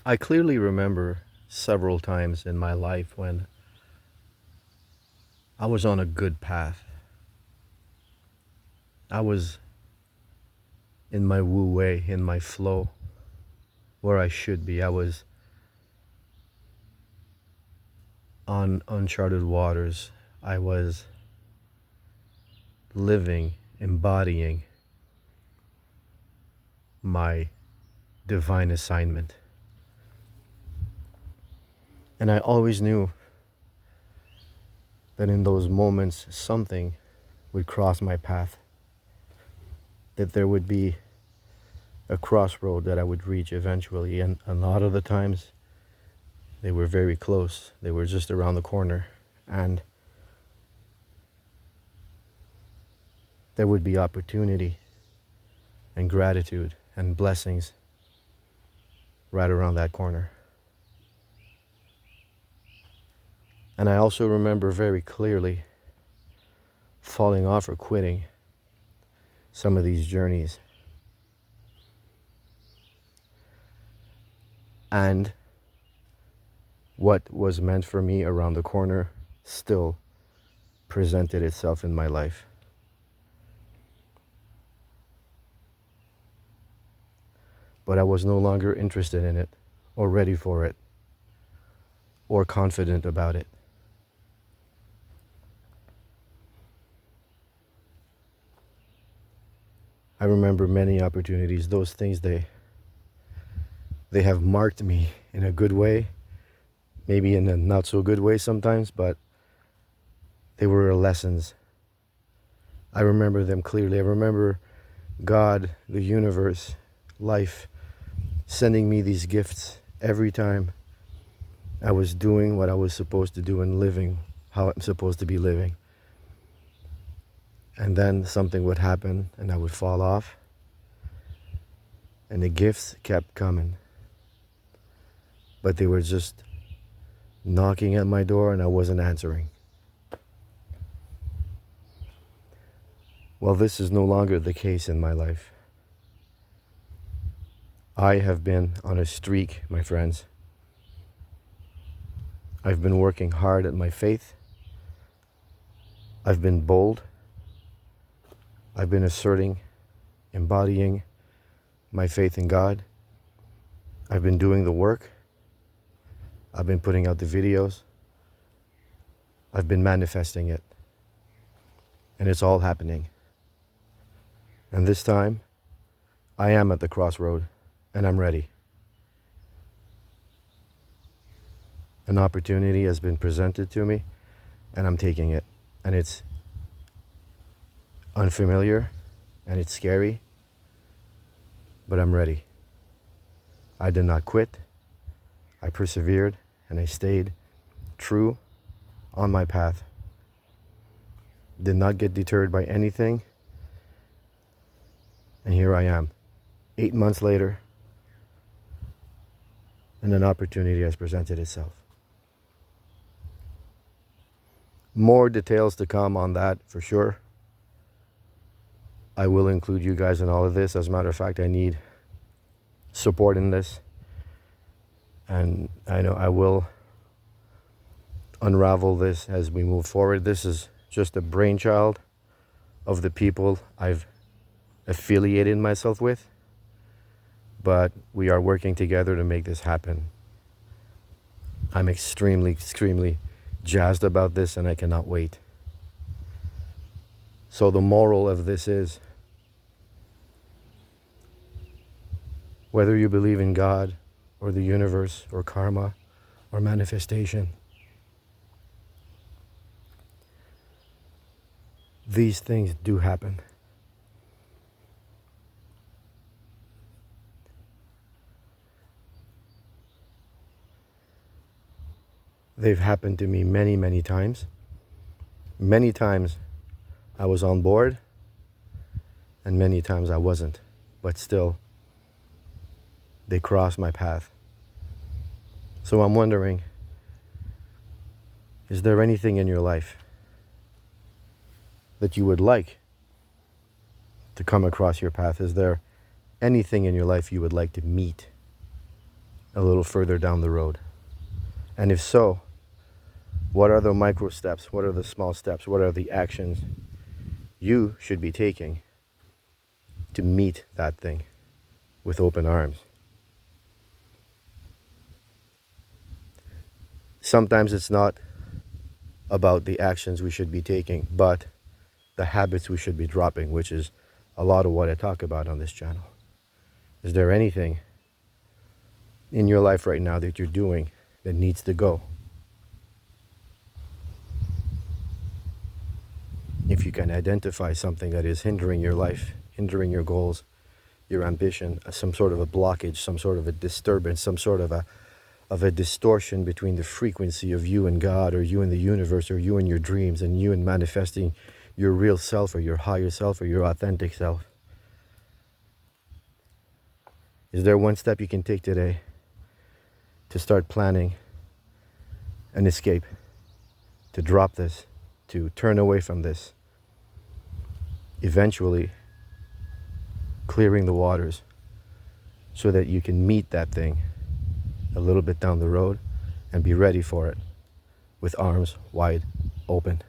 I clearly remember several times in my life when I was on a good path. I was in my wu wei, in my flow, where I should be. I was on uncharted waters. I was living, embodying my divine assignment. And I always knew that in those moments something would cross my path, that there would be a crossroad that I would reach eventually. And a lot of the times they were very close. They were just around the corner. And there would be opportunity and gratitude and blessings right around that corner. And I also remember very clearly falling off or quitting some of these journeys. And what was meant for me around the corner still presented itself in my life. But I was no longer interested in it, or ready for it, or confident about it. I remember many opportunities. Those things, they have marked me in a good way, maybe in a not so good way sometimes, but they were lessons. I remember them clearly. I remember God, the universe, life, sending me these gifts every time I was doing what I was supposed to do and living how I'm supposed to be living. And then something would happen and I would fall off, and the gifts kept coming. But they were just knocking at my door and I wasn't answering. Well, this is no longer the case in my life. I have been on a streak, my friends. I've been working hard at my faith. I've been bold. I've been asserting, embodying my faith in God. I've been doing the work. I've been putting out the videos. I've been manifesting it. And it's all happening. And this time, I am at the crossroad, and I'm ready. An opportunity has been presented to me, and I'm taking it. And it's unfamiliar, and it's scary, but I'm ready. I did not quit. I persevered, and I stayed true on my path. Did not get deterred by anything. And here I am, 8 months later, and an opportunity has presented itself. More details to come on that for sure. I will include you guys in all of this. As a matter of fact, I need support in this. And I know I will unravel this as we move forward. This is just a brainchild of the people I've affiliated myself with. But we are working together to make this happen. I'm extremely jazzed about this, and I cannot wait. So the moral of this is, whether you believe in God or the universe or karma or manifestation, these things do happen. They've happened to me many times. Many times I was on board, and many times I wasn't. But still, they crossed my path. So I'm wondering, is there anything in your life that you would like to come across your path? Is there anything in your life you would like to meet a little further down the road? And if so, what are the micro steps? What are the small steps? What are the actions you should be taking to meet that thing with open arms? Sometimes it's not about the actions we should be taking, but the habits we should be dropping, which is a lot of what I talk about on this channel. Is there anything in your life right now that you're doing that needs to go? If you can identify something that is hindering your life, hindering your goals, your ambition, some sort of a blockage, some sort of a disturbance, some sort of a distortion between the frequency of you and God, or you and the universe, or you and your dreams, and you and manifesting your real self, or your higher self, or your authentic self. Is there one step you can take today to start planning an escape, to drop this, to turn away from this, eventually clearing the waters so that you can meet that thing a little bit down the road and be ready for it with arms wide open?